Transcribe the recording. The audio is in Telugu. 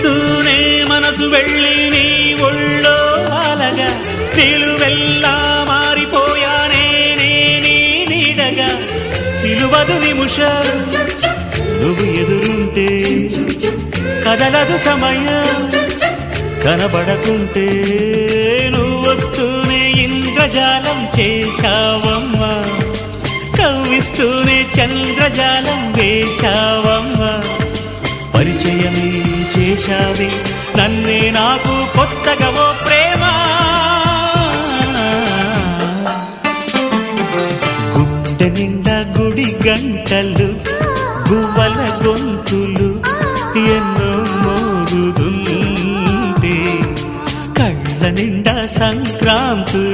చూస్తూనే మనసు వెళ్ళి నీ ఒళ్ళో అలగా నిలువెల్లా మారిపోయానే నీ నీడగా నిలువదు నిముషం నువ్వు ఎదురుంటే కదలదు సమయం కనబడకుంటే నువ్వు వస్తూనే ఇంద్రజాలం చేశావమ్మా కవ్విస్తూనే చంద్రజాలం వేశావమ్మా పరిచయమే చేశావే నన్నే నాకు కొత్తగా ఓ ప్రేమ గుడ్డ నిండా గుడి గంటలు గువ్వల గొంతులు ఎన్నో మోగుతుంటే కళ్ళ నిండా సంక్రాంతులు